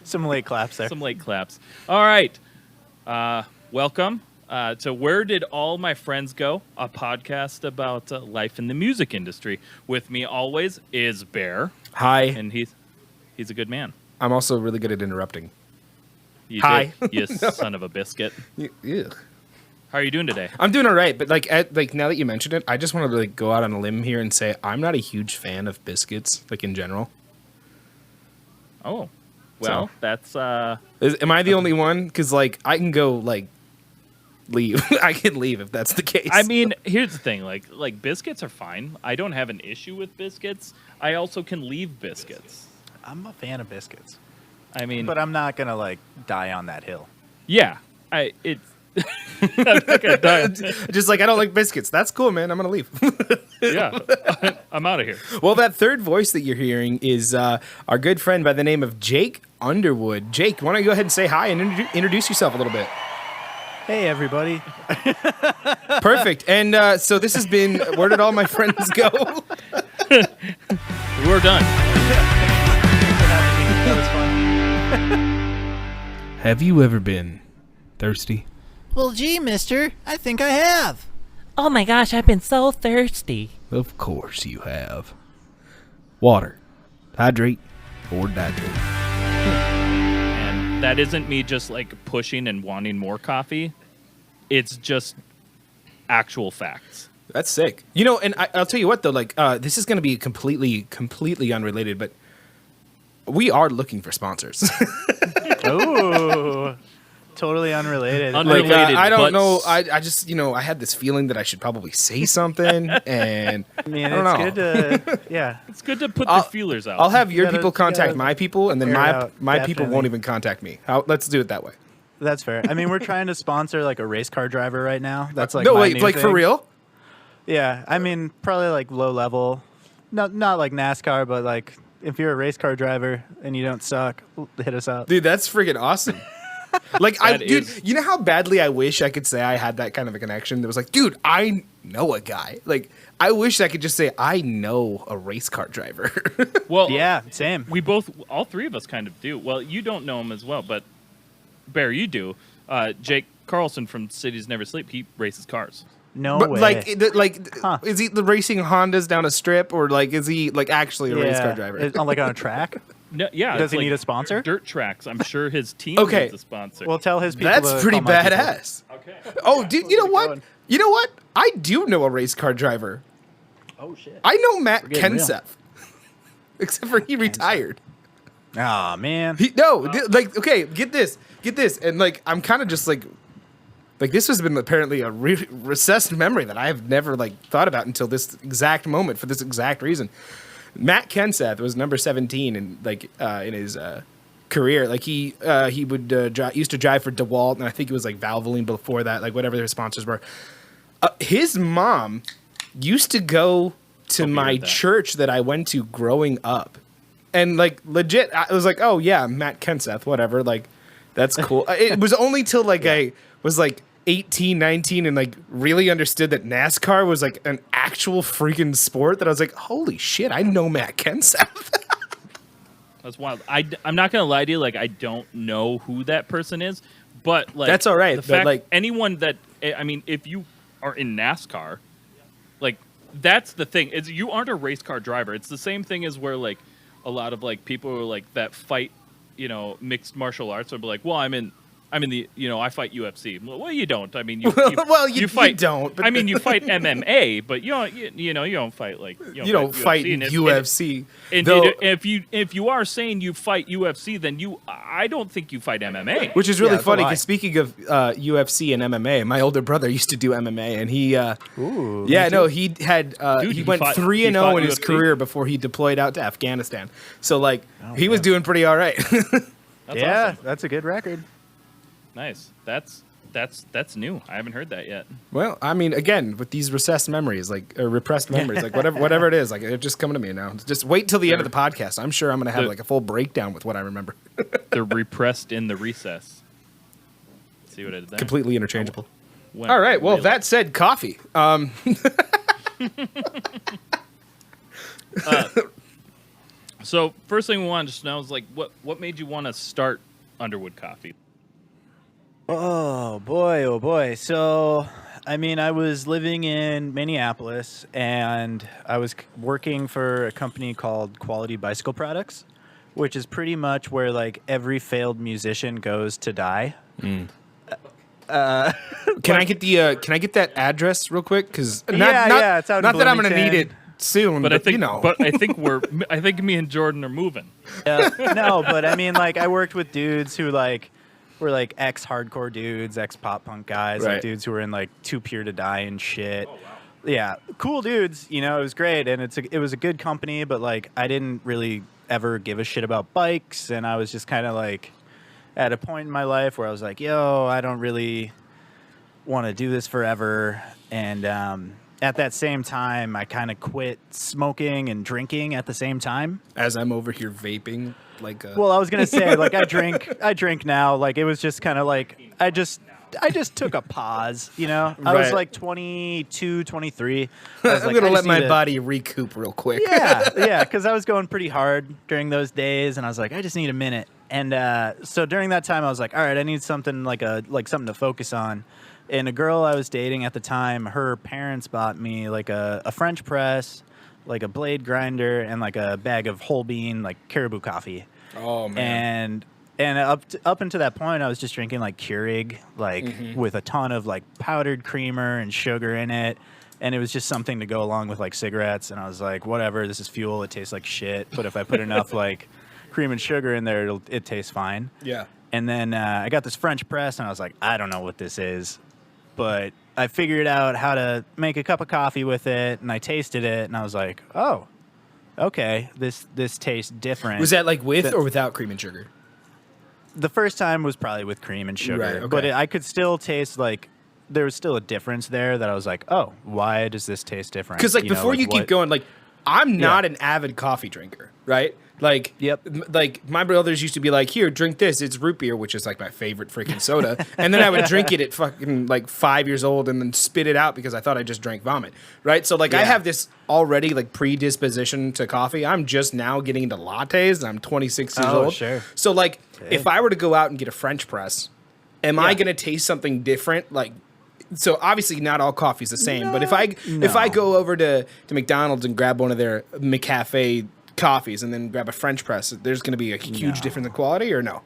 Some late claps there. Some late claps. All right. Welcome to Where Did All My Friends Go? A podcast about life in the music industry. With me always is Bear. Hi. And he's a good man. I'm also really good at interrupting. Hi. You son of a biscuit. Ugh. How are you doing today? I'm doing all right, but now that you mentioned it, I just want to go out on a limb here and say I'm not a huge fan of biscuits, in general. Oh, well, that's. Am I the only one? Because I can go leave. I can leave if that's the case. I mean, here's the thing: like biscuits are fine. I don't have an issue with biscuits. I also can leave biscuits. I'm a fan of biscuits. I mean, but I'm not gonna die on that hill. Yeah, it's. I'm not gonna die. Just I don't like biscuits. That's cool, man. I'm gonna leave. Yeah, I'm out of here. Well, that third voice that you're hearing is our good friend by the name of Jacob Underwood. Jake, why don't you go ahead and say hi and introduce yourself a little bit? Hey, everybody. Perfect. And so this has been Where Did All My Friends Go? We're done. That was fun. Have you ever been thirsty? Well, gee, mister, I think I have. Oh my gosh, I've been so thirsty. Of course you have. Water. Hydrate or dehydrate. And that isn't me just pushing and wanting more coffee. It's just actual facts. That's sick. And I'll tell you what, though, this is going to be completely unrelated, but we are looking for sponsors. Ooh. Totally unrelated. Unrelated. I don't know. I just, I had this feeling that I should probably say something, and I mean, I don't know. good to, yeah. It's good to put the feelers out. I'll have your You gotta- people contact my people, and then clear it out, my people won't definitely. even contact me. Let's do it that way. That's fair. I mean, we're trying to sponsor a race car driver right now. That's no, my wait, new for thing. real? Yeah, I mean, probably low level, not like NASCAR, but if you're a race car driver and you don't suck, hit us up. Dude, that's freaking awesome. Dude, you know how badly I wish I could say I had that kind of a connection that was dude, I know a guy. I wish I could just say I know a race car driver. Well, Yeah, same. all three of us kind of do. Well, you don't know him as well, but Bear, you do. Jake Carlson from Cities Never Sleep, he races cars. No But way. Huh. is he racing Hondas down a strip, or is he actually a race car driver? On a track? No, yeah. Does it's he need a sponsor? Dirt tracks. I'm sure his team Okay. needs a sponsor. We'll tell his people. That's to pretty call my people. badass. okay. Oh, dude, you know Keep what? going. You know what? I do know a race car driver. Oh shit. I know Matt getting real. Kenseth. Except for he retired. Oh man. Okay, get this, and I'm kind of just this has been apparently a recessed memory that I have never thought about until this exact moment for this exact reason. Matt Kenseth was number 17 in his career. He would used to drive for DeWalt, and I think it was Valvoline before that, whatever their sponsors were. His mom used to go to my church that I went to growing up. And legit, I was oh yeah, Matt Kenseth, whatever. That's cool. It was only till I was 18, 19 and really understood that NASCAR was an actual freaking sport that I was holy shit, I know Matt Kenseth. That's wild. I'm not gonna lie to you. I don't know who that person is, but That's all right, The but, fact anyone that if you are in NASCAR, that's the thing is you aren't a race car driver. It's the same thing as where a lot of people that fight, mixed martial arts are well, I'm in the I fight UFC. Well, you don't. I mean, you fight. You don't. But you fight MMA, but you don't. You don't fight you don't fight UFC. And though, if you are saying you fight UFC, then I don't think you fight MMA. which is really that's a funny lie. because speaking of UFC and MMA, my older brother used to do MMA, and he Ooh. yeah, no, he had Dude, he he went fought- 3-0 he fought in his UFC? career before he deployed out to Afghanistan. So he was yeah. doing pretty all right. That's Yeah, awesome. that's a good record. Nice. That's new. I haven't heard that yet. Well, I mean, again, with these recessed memories, or repressed memories, whatever it is, they're just coming to me now. Just wait till the end of the podcast. I'm sure I'm going to have a full breakdown with what I remember. They're repressed in the recess. See what I did there? Completely interchangeable. Went All right. Well, really- that said, coffee. So first thing we wanted to know is like what made you want to start Underwood Coffee? Oh boy, oh boy. So, I mean, I was living in Minneapolis and I was working for a company called Quality Bicycle Products, which is pretty much where like every failed musician goes to die. Can I get that address real quick? Because Yeah, it's out in not that I'm gonna Bloomington. need it soon, But I think, you know. but I think me and Jordan are moving. No, but I mean, like, I worked with dudes who like were like ex-hardcore dudes, ex-pop punk guys, Right. like dudes who were in like Too Pure to Die and shit. Yeah, cool dudes. You know, it was great, and it was a good company. But like, I didn't really ever give a shit about bikes, and I was just kind of like at a point in my life where I was like, yo, I don't really want to do this forever. And at that same time, I kind of quit smoking and drinking at the same time. As I'm over here vaping, like Well, I was gonna say, like, I drink now. Like, it was just kind of like I just took a pause, you know. I was Right. like 22, 23. I was I'm like, gonna I let just my need to- body recoup real quick. Yeah, because I was going pretty hard during those days, and I was like, I just need a minute. And so during that time, I was like, all right, I need something like something to focus on. And a girl I was dating at the time, her parents bought me like a French press, like a blade grinder, and like a bag of whole bean like caribou coffee. Oh man. And up until that point, I was just drinking like Keurig, like with a ton of like powdered creamer and sugar in it, and it was just something to go along with like cigarettes. And I was like, whatever, this is fuel. It tastes like shit, but if I put enough like cream and sugar in there, it tastes fine. Yeah. And then I got this French press, and I was like, I don't know what this is, but I figured out how to make a cup of coffee with it, and I tasted it, and I was like, oh, okay, this tastes different. Was that like with or without cream and sugar? The first time was probably with cream and sugar, Right, okay. but I could still taste like there was still a difference there that I was like, oh, why does this taste different? Because like You know, before you keep what- going, like I'm not Yeah. an avid coffee drinker, right? Like, Yep. Like my brothers used to be like, "Here, drink this. It's root beer, which is like my favorite freaking soda." And then I would drink it at fucking like 5 years old, and then spit it out because I thought I just drank vomit, right? So like I Yeah. have this already like predisposition to coffee. I'm just now getting into lattes, and I'm 26 years Oh, old. sure. So like, if I were to go out and get a French press, am I Yeah. gonna taste something different? Like, so obviously not all coffee's the same, but if I go over to McDonald's and grab one of their McCafe coffees and then grab a French press, there's going to be a huge difference in quality, or no?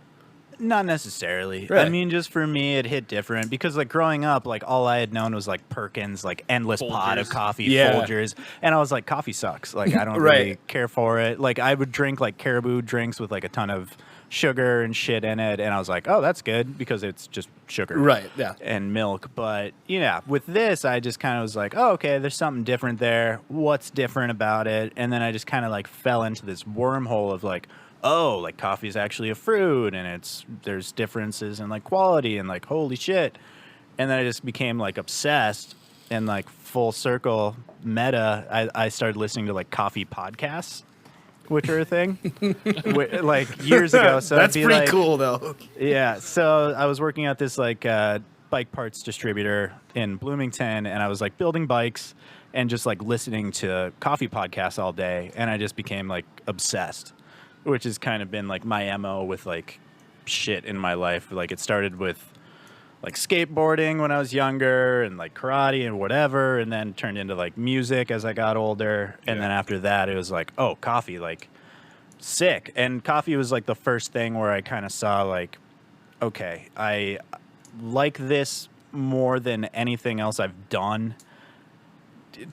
Not necessarily. Really? I mean, just for me, it hit different because, like, growing up, like, all I had known was like Perkins, like, endless pot of Folgers. coffee, Yeah. Folgers, and I was like, coffee sucks. Like, I don't Right. really care for it. Like, I would drink like caribou drinks with like a ton of sugar and shit in it, and I was like, oh, that's good because it's just sugar, Right, yeah. and milk. But yeah, with this, I just kind of was like, oh, okay, there's something different there. What's different about it? And then I just kind of like fell into this wormhole of like, oh, like coffee is actually a fruit, and there's differences in like quality, and like holy shit. And then I just became like obsessed, and like full circle meta. I started listening to like coffee podcasts, which are a thing, like years ago. So That's it'd be pretty like, cool, though. yeah, so I was working at this like bike parts distributor in Bloomington, and I was like building bikes and just like listening to coffee podcasts all day, and I just became like obsessed, which has kind of been like my MO with like shit in my life. Like it started with like skateboarding when I was younger and like karate and whatever, and then turned into like music as I got older. And then after that, it was like, oh, coffee, like sick. And coffee was like the first thing where I kind of saw like, okay, I like this more than anything else I've done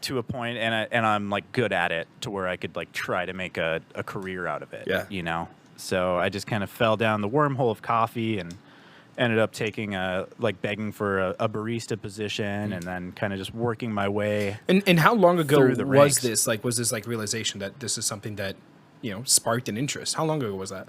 to a point, and I'm like good at it to where I could like try to make a career out of it. Yeah. You know? So I just kind of fell down the wormhole of coffee and ended up taking begging for a barista position, and then kind of just working my way. And how long ago Through the was ranks. this? Like, was this like realization that this is something that, you know, sparked an interest? How long ago was that?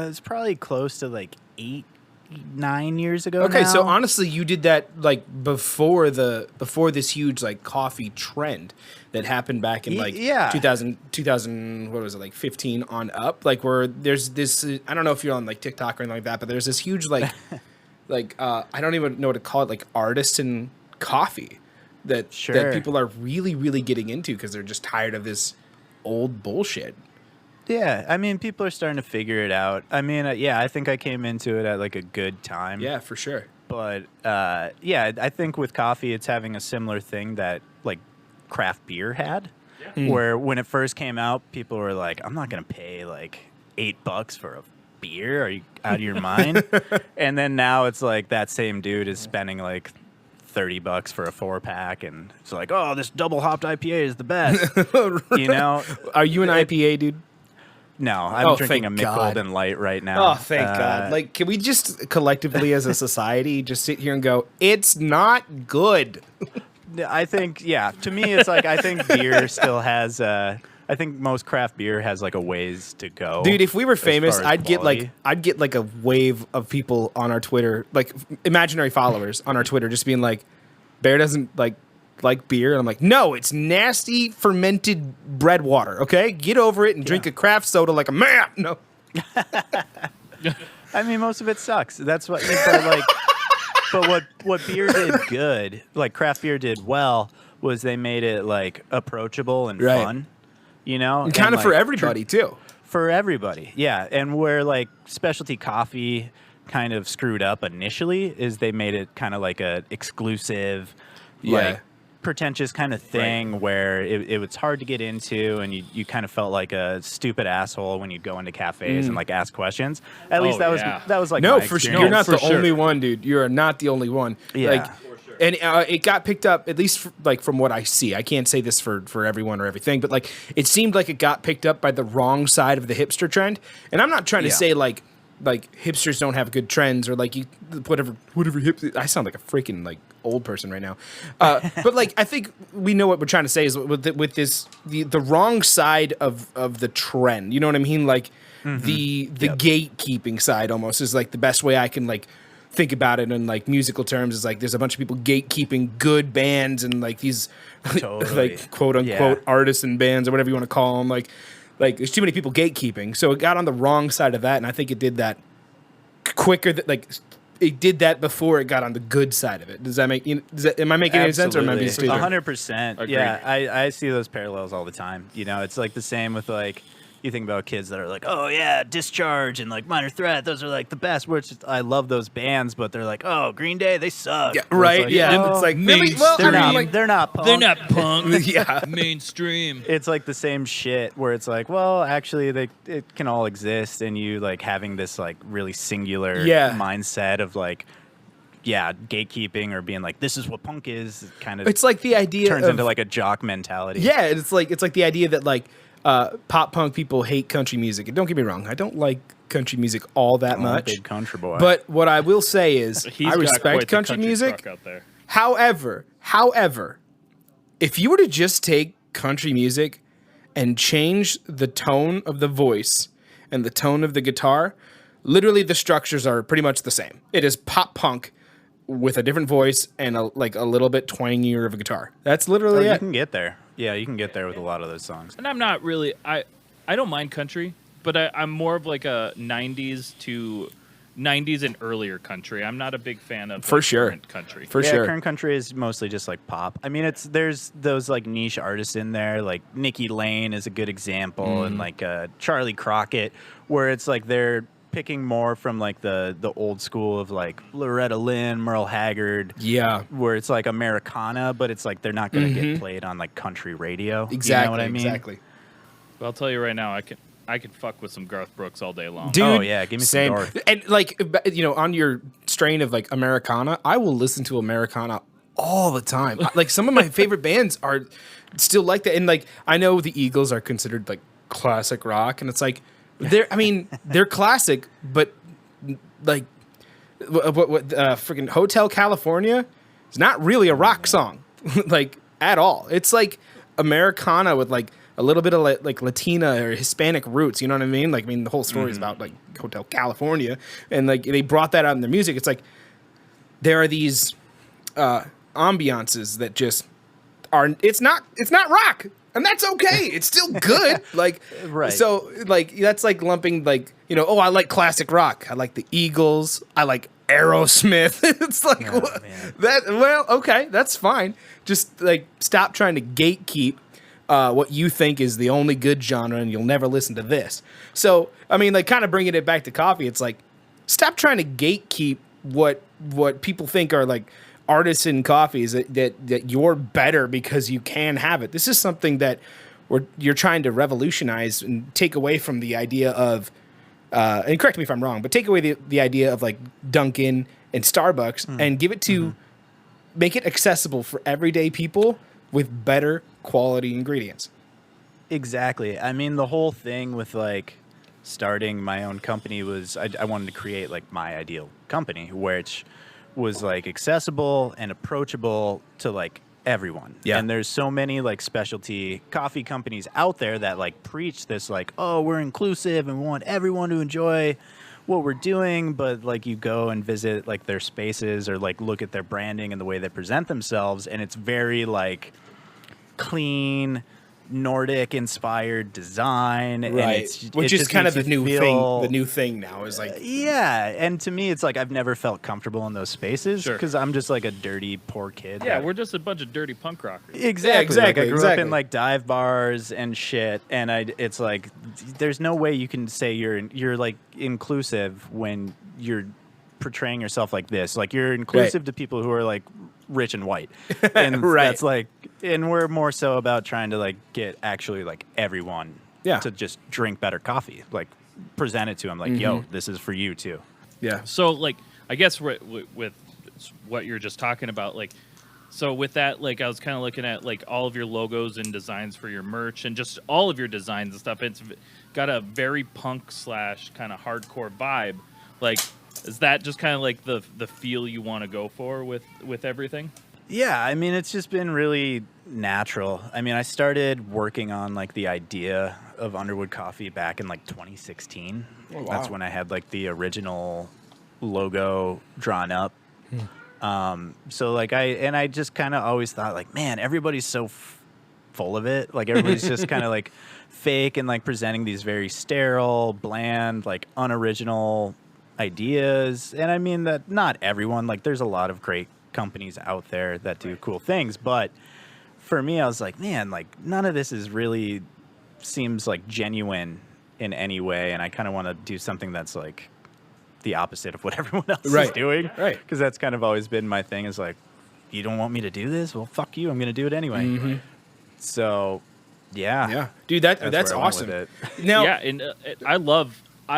It's probably close to like 8-9 years ago. Okay, so now. honestly, you did that like before this huge like coffee trend that happened back in like yeah. 2000 what was it, like 15 on up, like where there's this I don't know if you're on like TikTok or anything like that, but there's this huge like I don't even know what to call it, like artisan coffee that Sure. people are really getting into because they're just tired of this old bullshit. Yeah, I mean, people are starting to figure it out. I mean, yeah, I think I came into it at like a good time. Yeah, for sure. But yeah, I think with coffee, it's having a similar thing that like craft beer had, where when it first came out, people were like, "I'm not gonna pay like $8 for a beer. Are you out of your mind?" And then now it's like that same dude is spending like $30 for a 4-pack, and it's like, "Oh, this double hopped IPA is the best." You know? Are you an IPA dude? No, I'm Oh, drinking a thank Mick God. Golden Light right now. Oh, thank God. Like, can we just collectively as a society just sit here and go, it's not good? I think, yeah. To me, it's like I think beer still has. I think most craft beer has like a ways to go. Dude, if we were as famous, far as I'd get quality. like a wave of people on our Twitter, like imaginary followers on our Twitter, just being like, Bear doesn't like beer. And I'm like, no, it's nasty fermented bread water. Okay, get over it and drink a craft soda like a man. No, I mean, most of it sucks. That's what. But like, but what beer did good, like craft beer did well, was they made it like approachable and Right. fun. You know, and kind of for like, everybody too. For everybody, yeah. And where like specialty coffee kind of screwed up initially is they made it kind of like a exclusive, like pretentious kind of thing where it was hard to get into, and you kind of felt like a stupid asshole when you'd go into cafes and like ask questions. At least that was like no, my for sure. experience. You're not for the sure. only one, dude. You are not the only one. Yeah. Like, and it got picked up, at least like from what I see. I can't say this for everyone or everything, but like it seemed like it got picked up by the wrong side of the hipster trend. And I'm not trying to Yeah. say like hipsters don't have good trends or like you whatever hipster. I sound like a freaking like old person right now. But like I think we know what we're trying to say is with this the wrong side of the trend. You know what I mean? Like the gatekeeping side almost is like the best way I can like think about it in like musical terms. Is like there's a bunch of people gatekeeping good bands and like these Totally. like quote unquote artists and bands or whatever you want to call them. Like there's too many people gatekeeping, so it got on the wrong side of that, and I think it did that quicker. It did that before it got on the good side of it. Does that make? Am I making any sense, or am I being stupid? 100%. Agreed. Yeah, I see those parallels all the time. You know, it's like the same with like you think about kids that are like, oh yeah, Discharge and like Minor Threat. Those are like the best. Which I love those bands, but they're like, oh, Green Day, they suck. Yeah, It's right. like, Yeah, oh, it's like really. Well, they're I mean, not. like, They're not. Punk. They're not punk. yeah. Mainstream. It's like the same shit where it's like, well, actually, it can all exist, and you like having this like really singular mindset of like, yeah, gatekeeping or being like, this is what punk is. Kind of, It's like the idea turns of, into like a jock mentality. yeah. It's like the idea that like pop punk people hate country music. And don't get me wrong, I don't like country music all that I'm a much. big country boy. But what I will say is, He's I got respect quite the country music. truck out there. However, if you were to just take country music and change the tone of the voice and the tone of the guitar, literally the structures are pretty much the same. It is pop punk with a different voice and a little bit twangier of a guitar. That's literally you it. can get there. Yeah, you can get there with a lot of those songs. And I'm not really. I don't mind country, but I'm more of like a '90s and earlier country. I'm not a big fan of For like, sure. current country. For Yeah, sure. current country is mostly just like pop. I mean, there's those like niche artists in there, like Nikki Lane is a good example, and like Charlie Crockett, where it's like they're picking more from like the old school of like Loretta Lynn, Merle Haggard, Yeah. where it's like Americana, but it's like they're not going to get played on like country radio. Exactly. You know what I mean? Exactly. But I'll tell you right now, I can fuck with some Garth Brooks all day long. Dude, Oh, yeah, give me some same. Garth. And like, you know, on your strain of like Americana, I will listen to Americana all the time. Like some of my favorite bands are still like that. And like, I know the Eagles are considered like classic rock, and it's like they're classic, but like what freaking Hotel California is not really a rock song, like at all. It's like Americana with like a little bit of like Latina or Hispanic roots. You know what I mean? Like, I mean, the whole story is about like Hotel California, and like they brought that out in their music. It's like there are these ambiances that just are. It's not rock. And that's okay. It's still good. Like, Right. So, like, that's like lumping, like, you know, oh, I like classic rock. I like the Eagles. I like Aerosmith. It's like, Oh, what? man. Well, okay, that's fine. Just, like, stop trying to gatekeep what you think is the only good genre, and you'll never listen to this. So, I mean, like, kind of bringing it back to coffee, it's like, stop trying to gatekeep what people think are like artisan coffees, that you're better because you can have it. This is something that you're trying to revolutionize and take away from the idea of, and correct me if I'm wrong, but take away the idea of like Dunkin' and Starbucks and give it to, make it accessible for everyday people with better quality ingredients. Exactly. I mean, the whole thing with like starting my own company was I wanted to create like my ideal company, which was like accessible and approachable to like everyone. Yeah. And there's so many like specialty coffee companies out there that like preach this like, oh, we're inclusive and we want everyone to enjoy what we're doing, but like you go and visit like their spaces or like look at their branding and the way they present themselves, and it's very like clean Nordic inspired design, Right. and Which is kind of the new thing. The new thing now is like, yeah. And to me, it's like I've never felt comfortable in those spaces Sure. because I'm just like a dirty poor kid. Yeah, that- we're just a bunch of dirty punk rockers. Exactly. exactly, Like I grew up exactly. in like dive bars and shit, and it's like there's no way you can say you're like inclusive when you're portraying yourself like this. Like you're inclusive to people who are like rich and white, and Right. that's like, and we're more so about trying to like get actually like everyone Yeah. to just drink better coffee, like present it to them, like yo, this is for you too. yeah. So, like, I guess with what you're just talking about, like, so with that, like, I was kind of looking at, like, all of your logos and designs for your merch and just all of your designs and stuff. It's got a very punk / kind of hardcore vibe. Like, is that just kind of like the feel you want to go for with everything? Yeah, I mean, it's just been really natural. I mean, I started working on like the idea of Underwood Coffee back in like 2016. Oh, wow. That's when I had like the original logo drawn up. So like I just kind of always thought like, man, everybody's so full of it. Like everybody's just kind of like fake and like presenting these very sterile, bland, like unoriginal ideas. And I mean that not everyone, like there's a lot of great companies out there that do cool things, but for me I was like, man, like none of this is really seems like genuine in any way, and I kind of want to do something that's like the opposite of what everyone else is Right. doing, Right. because that's kind of always been my thing, is like, you don't want me to do this, well fuck you, I'm gonna do it anyway. So yeah, Dude, that's where I went awesome. with it. Now, Yeah, and I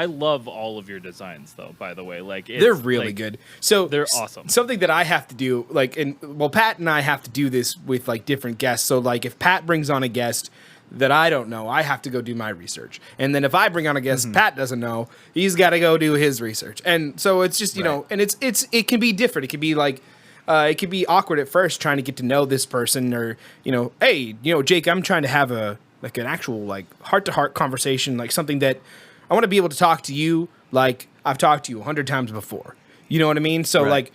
love all of your designs, though. By the way, like it's, they're really like, good. So they're awesome. Something that I have to do, like, Pat and I have to do this with like different guests. So like, if Pat brings on a guest that I don't know, I have to go do my research. And then if I bring on a guest Pat doesn't know, he's got to go do his research. And so it's just, you know, and it can be different. It can be like, it can be awkward at first trying to get to know this person, or, you know, hey, you know, Jake, I'm trying to have an actual like heart-to-heart conversation, like something that I want to be able to talk to you like I've talked to you 100 times before. You know what I mean? So like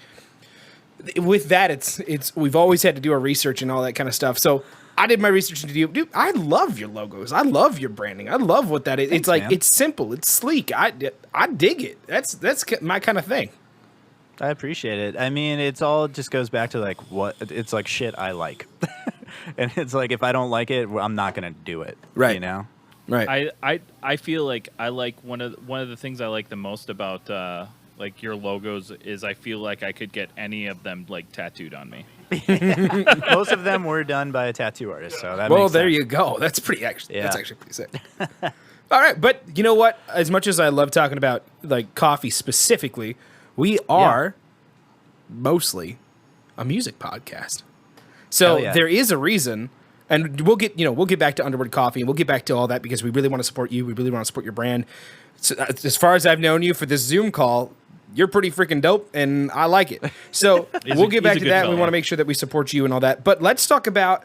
with that, it's we've always had to do our research and all that kind of stuff. So I did my research into you. Dude, I love your logos. I love your branding. I love what that is. Thanks, it's like, man. it's simple. It's sleek. I dig it. That's my kind of thing. I appreciate it. I mean, it's all just goes back to like what it's like shit I like. And it's like if I don't like it, I'm not going to do it. Right. You know? Right. I feel like I like one of the things I like the most about like your logos is I feel like I could get any of them like tattooed on me. Most of them were done by a tattoo artist, so that Well, makes there sense. you go. That's pretty actually. Yeah. That's actually pretty sick. All right, but you know what? As much as I love talking about like coffee specifically, we are mostly a music podcast. So Hell yeah. there is a reason, and we'll get back to Underwood Coffee, and we'll get back to all that because we really want to support you. We really want to support your brand. So, as far as I've known you for this Zoom call, you're pretty freaking dope, and I like it. So we'll get back he's a to good that. We fella. want to make sure that we support you and all that. But let's talk about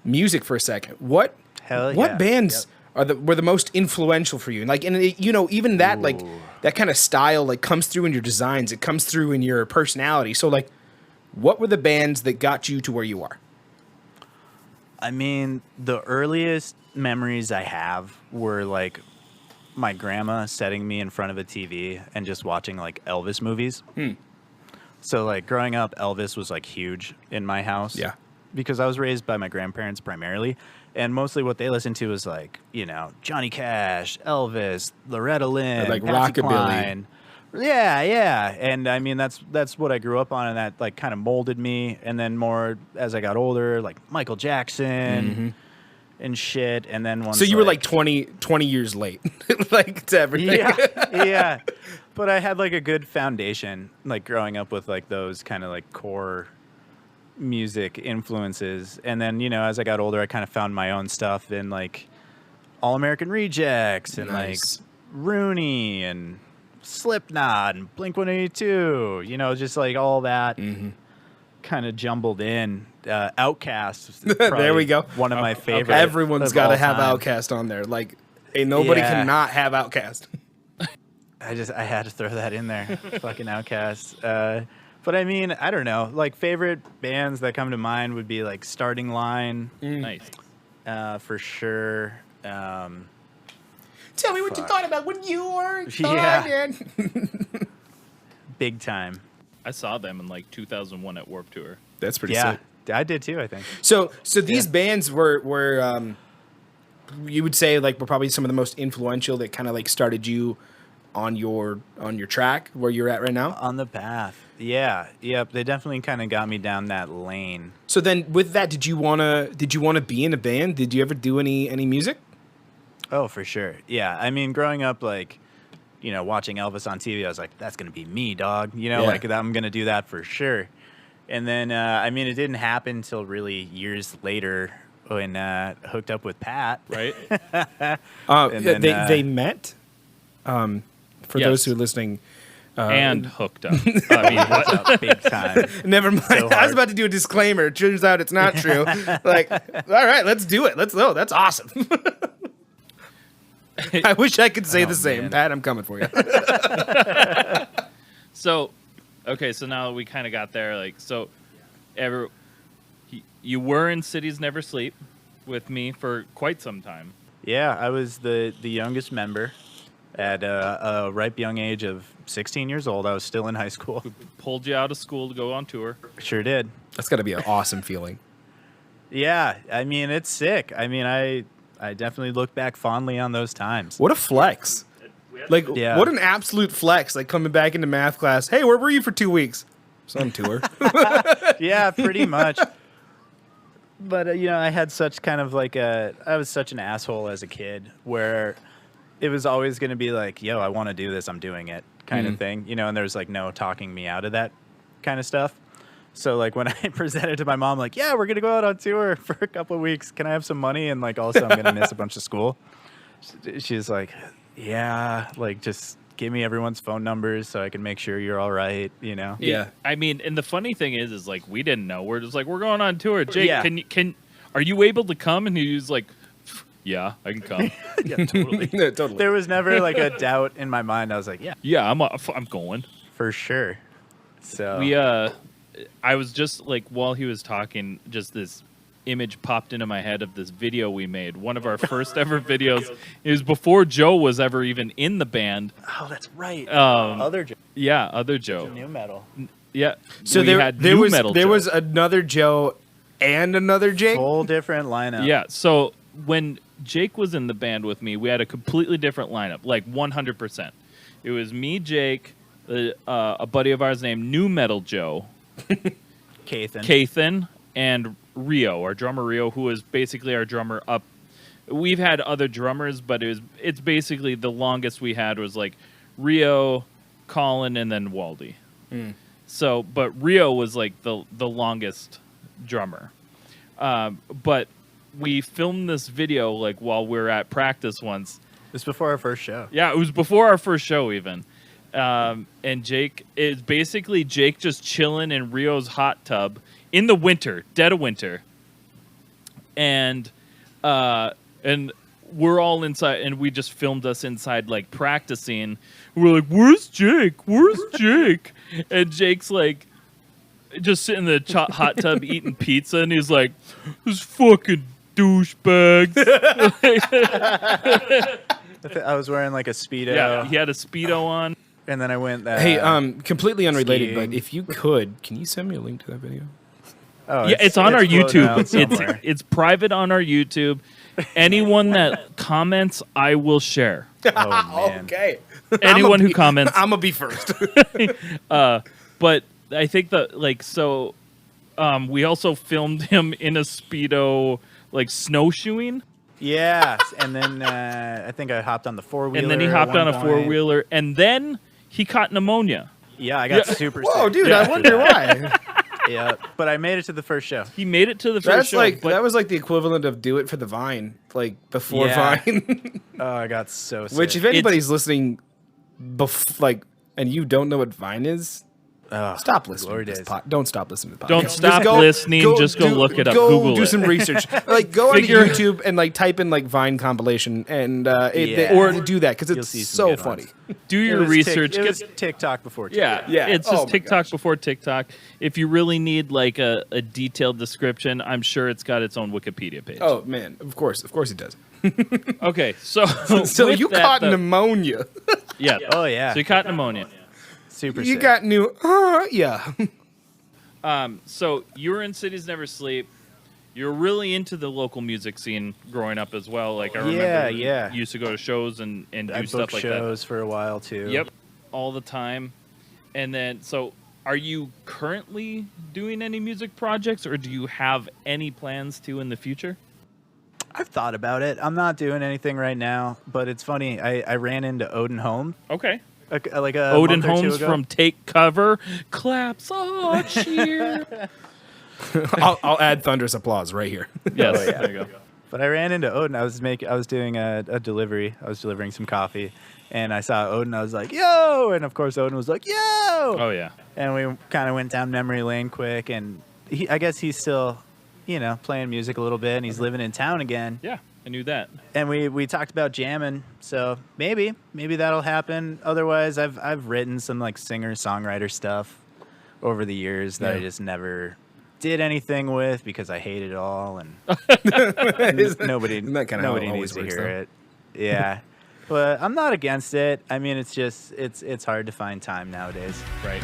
music for a second. What Hell what yeah. bands were the most influential for you? And like, and you know, even that like that kind of style like comes through in your designs. It comes through in your personality. So like, what were the bands that got you to where you are? I mean, the earliest memories I have were like my grandma setting me in front of a TV and just watching like Elvis movies. So like growing up, Elvis was like huge in my house. Yeah. because I was raised by my grandparents primarily, and mostly what they listened to was like, Johnny Cash, Elvis, Loretta Lynn, Like Patsy rockabilly. Cline. Yeah. And I mean, that's what I grew up on, and that like kind of molded me. And then more as I got older, like Michael Jackson and shit. And then once, So you were like 20 years late, like to everything. yeah. But I had like a good foundation, like growing up with like those kind of like core music influences. And then, as I got older, I kind of found my own stuff in like All American Rejects and Nice. like Rooney and Slipknot and Blink-182, just like all that kind of jumbled in. Outkast. There we go. One of my favorite. Everyone's of got to all have time. Outcast on there. Like, ain't nobody Yeah. cannot have Outcast. I had to throw that in there. Fucking Outkast. But I mean, I don't know. Like favorite bands that come to mind would be like Starting Line, Nice. for sure. Tell me what you thought about when you were Yeah. man. Big time. I saw them in like 2001 at Warped Tour. That's pretty Yeah, sick. I did too. I think. So these bands were you would say like were probably some of the most influential that kind of like started you on your track where you're at right now. On the path. Yeah. Yep. They definitely kind of got me down that lane. So then with that, did you wanna be in a band? Did you ever do any music? Oh, for sure. Yeah. I mean, growing up, like, watching Elvis on TV, I was like, that's going to be me, dog. Like I'm going to do that for sure. And then, I mean, it didn't happen until really years later when hooked up with Pat. Right? And then, They met. For Yes. those who are listening, And hooked up. I mean, what? Hooked up big time. never mind. So I was hard. about to do a disclaimer. Turns out it's not true. Like, all right, let's do it. That's awesome. I wish I could say the same. man. Pat, I'm coming for you. So, okay, so now we kind of got there. Like, so, you were in Cities Never Sleep with me for quite some time. Yeah, I was the youngest member at a ripe young age of 16 years old. I was still in high school. Pulled you out of school to go on tour. Sure did. That's got to be an awesome feeling. Yeah, I mean, it's sick. I mean, I definitely look back fondly on those times. What a flex. Like, Yeah. what an absolute flex. Like, coming back into math class. Hey, where were you for 2 weeks? I was on tour. Yeah, pretty much. But, I had such kind of like I was such an asshole as a kid where it was always going to be like, yo, I want to do this. I'm doing it kind of thing, and there's like no talking me out of that kind of stuff. So like when I presented to my mom, like, yeah, we're going to go out on tour for a couple of weeks. Can I have some money? And like, also I'm going to miss a bunch of school. She's like, yeah, like just give me everyone's phone numbers so I can make sure you're all right, Yeah. I mean, and the funny thing is like we didn't know. We're just like we're going on tour. Jake, Yeah. are you able to come? And he was like, yeah, I can come. Yeah, totally. No, totally. There was never like a doubt in my mind. I was like, yeah, Yeah, I'm going. for sure. So I was just like while he was talking, just this image popped into my head of this video we made. One of our first ever videos. It was before Joe was ever even in the band. oh, that's right. Other Other Yeah, other Joe. new metal. Yeah. So we there had there new was metal there Joe. was another Joe and another Jake. Whole different lineup. Yeah, so when Jake was in the band with me, we had a completely different lineup, like 100%. It was me, Jake, a buddy of ours named New Metal Joe, Kathan, and Rio, our drummer Rio, who was basically our drummer up. We've had other drummers, but it's basically the longest we had was like Rio, Colin, and then Waldy. So, but Rio was like the longest drummer. But we filmed this video like while we were at practice once. This was before our first show. Yeah, it was before our first show even. And Jake, it's basically Jake just chilling in Rio's hot tub in the winter, dead of winter. And we're all inside, and we just filmed us inside like practicing. We're like, "Where's Jake? Where's Jake?" And Jake's like, just sitting in the hot tub eating pizza, and he's like, "This fucking douchebags." I was wearing like a Speedo. Yeah, he had a Speedo on. And then I went. Hey, completely unrelated, skiing. but if you could, can you send me a link to that video? Oh, Yeah, it's on our floating YouTube. out somewhere. It's private on our YouTube. Anyone that comments, I will share. Oh man. Okay. Anyone who comments. I'm gonna be first. But I think that we also filmed him in a Speedo, like snowshoeing. Yeah, and then I think I hopped on the 4-wheeler. And then he hopped on a 4-wheeler, and then he caught pneumonia. Yeah, I got super sick. Whoa, dude! Yeah. I wonder why. Yeah, but I made it to the first show. He made it to the first That's show. like but that was like the equivalent of do it for the Vine, like before Yeah. Vine. Oh, I got so sick. Which, if anybody's listening, and you don't know what Vine is, stop listening. glory To this days. Don't stop listening to the podcast. Don't stop listening, just go look it up. Go Google do it. some research. Like go onto Figure- YouTube and like type in like Vine compilation and Yeah. or do that because You'll it's see some so good funny. ones. Do It your was research. It Get was TikTok before TikTok. Yeah, Yeah. it's Oh just my TikTok gosh. before TikTok. If you really need like a detailed description, I'm sure it's got its own Wikipedia page. Oh man, of course it does. Okay, so So with you that, caught though- pneumonia. Yeah. Oh, yeah. So you caught pneumonia. Super You sick. got new. Yeah. So you were in Cities Never Sleep. You're really into the local music scene growing up as well. Like I remember, Yeah. you used to go to shows and do I stuff booked like shows for a while too. that. Yep, all the time. And then, so are you currently doing any music projects, or do you have any plans to in the future? I've thought about it. I'm not doing anything right now, but it's funny. I ran into Odin Holm Okay. like a Odin month or two Holmes ago. from Take Cover. Claps, oh, cheer. I'll add thunderous applause right here. Yes, Oh, yeah. there you go. But I ran into Odin. I was doing a delivery. I was delivering some coffee, and I saw Odin. I was like, "Yo!" And of course, Odin was like, "Yo!" Oh, yeah. And we kind of went down memory lane quick. And I guess he's still, playing music a little bit, and he's living in town again. Yeah, I knew that. And we talked about jamming, so maybe that'll happen. Otherwise, I've written some like singer songwriter stuff over the years that I Yeah. just never did anything with because I hate it all, and nobody Isn't that kinda how it nobody always needs to works, hear though? it. Yeah, but I'm not against it. I mean, it's just it's hard to find time nowadays. Right.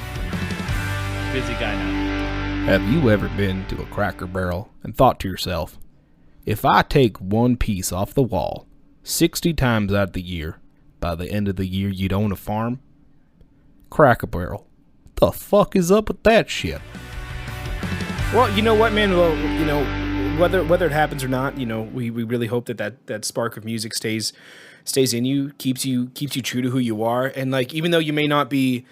Busy guy now. Have you ever been to a Cracker Barrel and thought to yourself, if I take one piece off the wall 60 times out of the year, by the end of the year you'd own a farm? Cracker Barrel. The fuck is up with that shit? Well, you know what, man? Well, whether it happens or not, we really hope that spark of music stays in you, keeps you true to who you are, and like even though you may not be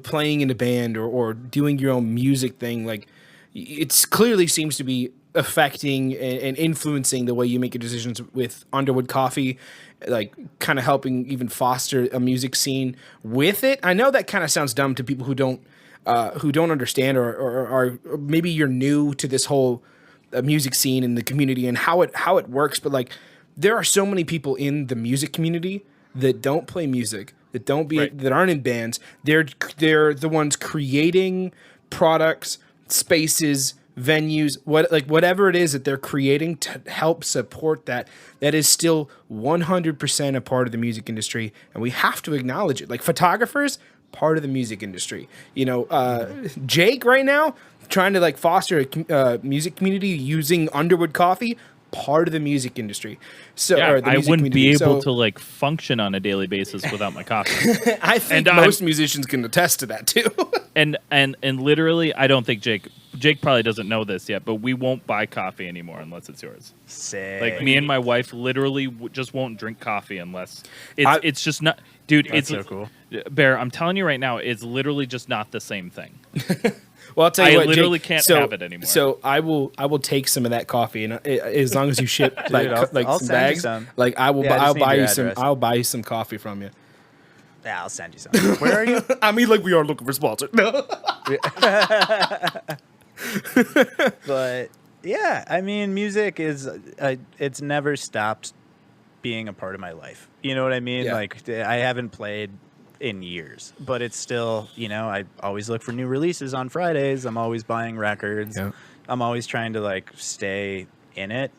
playing in a band or doing your own music thing, like it's clearly seems to be affecting and influencing the way you make your decisions with Underwood Coffee, like kind of helping even foster a music scene with it. I know that kind of sounds dumb to people who don't understand or maybe you're new to this whole music scene and the community and how it works, but like there are so many people in the music community that don't play music, that that aren't in bands. They're the ones creating products, spaces, venues, whatever it is that they're creating to help support that is still 100% a part of the music industry, and we have to acknowledge it. Like photographers, part of the music industry. Jake right now trying to like foster a music community using Underwood Coffee, part of the music industry. So Yeah, or the I music wouldn't be community. able So to like function on a daily basis without my coffee. I think and most musicians can attest to that too. and literally, I don't think Jake probably doesn't know this yet, but we won't buy coffee anymore unless it's yours. Sick. Like me and my wife literally just won't drink coffee unless I- it's just not, dude. That's it's so cool. Bear, I'm telling you right now, it's literally just not the same thing. Well, I'll tell you I what, literally Jake, can't so, have it anymore. So I will take some of that coffee, and as long as you ship I'll some send you bags, some. like I will, Yeah, I just I'll need buy your you some. address. I'll buy you some coffee from you. Yeah, I'll send you something. Where are you? I mean, like we are looking for sponsor. No. But yeah, I mean, music is it's never stopped being a part of my life. You know what I mean? Yeah. Like I haven't played in years, but it's still, I always look for new releases on Fridays. I'm always buying records. Yeah. I'm always trying to like stay in it.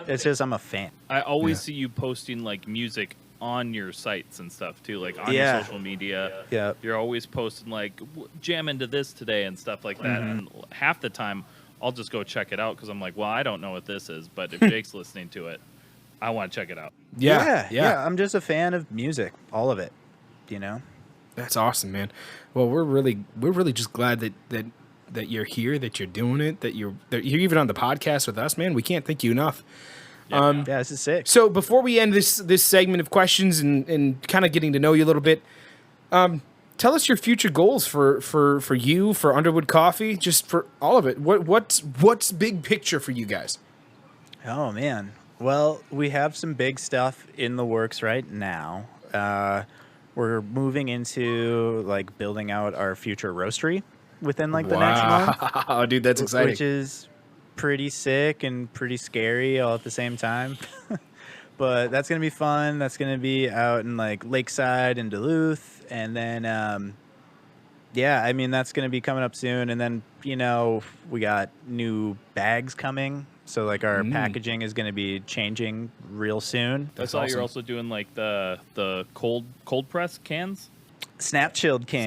It's just I'm a fan. I always see you posting like music on your sites and stuff too, like on Yeah. your social media. Yeah. You're always posting like jam into this today and stuff like that. And half the time, I'll just go check it out because I'm like, well, I don't know what this is, but if Jake's listening to it, I want to check it out. Yeah. I'm just a fan of music, all of it. That's awesome, man. Well, we're really just glad that you're here, that you're doing it, that you're even on the podcast with us, man. We can't thank you enough. Yeah, this is sick. So before we end this segment of questions and kind of getting to know you a little bit, tell us your future goals for you, for Underwood Coffee, just for all of it. What's big picture for you guys? Oh man. Well, we have some big stuff in the works right now. We're moving into like building out our future roastery within like the next month. Wow, dude, that's exciting. Which is pretty sick and pretty scary all at the same time. But that's going to be fun. That's going to be out in like Lakeside and Duluth. And then, yeah, I mean, that's going to be coming up soon. And then, we got new bags coming. So like our packaging is going to be changing real soon. I saw you're also doing like the cold press cans. Snap chilled cans.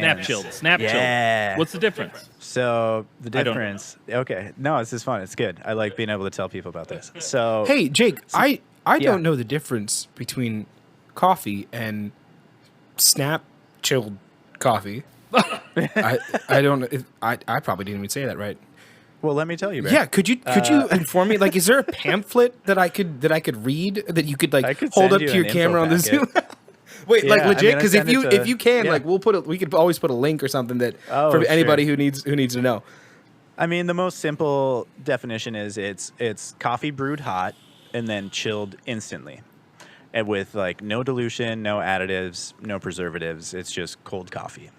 Snap Yeah. chilled. What's the difference? So the I don't difference. Okay. No, this is fun. It's good. I like being able to tell people about this. So Hey, Jake, I Yeah. don't know the difference between coffee and snap chilled coffee. I don't. I probably didn't even say that right. well, let me tell you, Bear. Yeah, could you inform me? Like, is there a pamphlet that I could read that you could I like could hold send up you to your an camera on the info Zoom? packet. Wait, Yeah, like I legit? mean, I Because send it to- if you can, yeah. like, we could always put a link or something that Oh, for anybody sure. who needs to know. I mean, the most simple definition is it's coffee brewed hot and then chilled instantly, and with like no dilution, no additives, no preservatives. It's just cold coffee.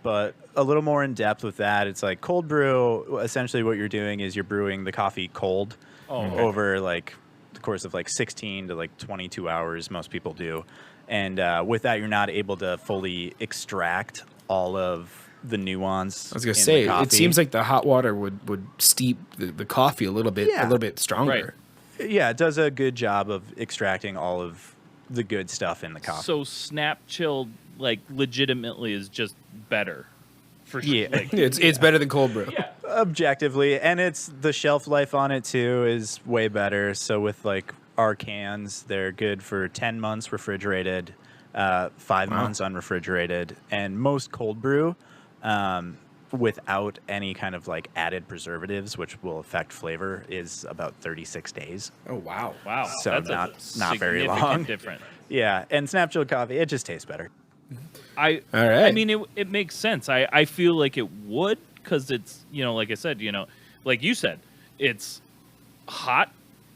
But a little more in depth with that, it's like cold brew. Essentially, what you're doing is you're brewing the coffee cold over like the course of like 16 to like 22 hours. Most people do, and with that, you're not able to fully extract all of the nuance. I was gonna in the say, it coffee. seems like the hot water would steep the coffee a little bit stronger. Right. Yeah, it does a good job of extracting all of the good stuff in the coffee. So snap chilled like legitimately is just better. For sure. Yeah. Like, It's better than cold brew. Objectively, and it's the shelf life on it too is way better. So with like our cans, they're good for 10 months refrigerated, 5 months unrefrigerated, and most cold brew without any kind of like added preservatives, which will affect flavor, is about 36 days. Oh wow. wow. So that's not very significant long. Different. Yeah, and snap chilled coffee, it just tastes better. All right. I mean, it makes sense. I feel like it would because it's, like I said, like you said, it's hot,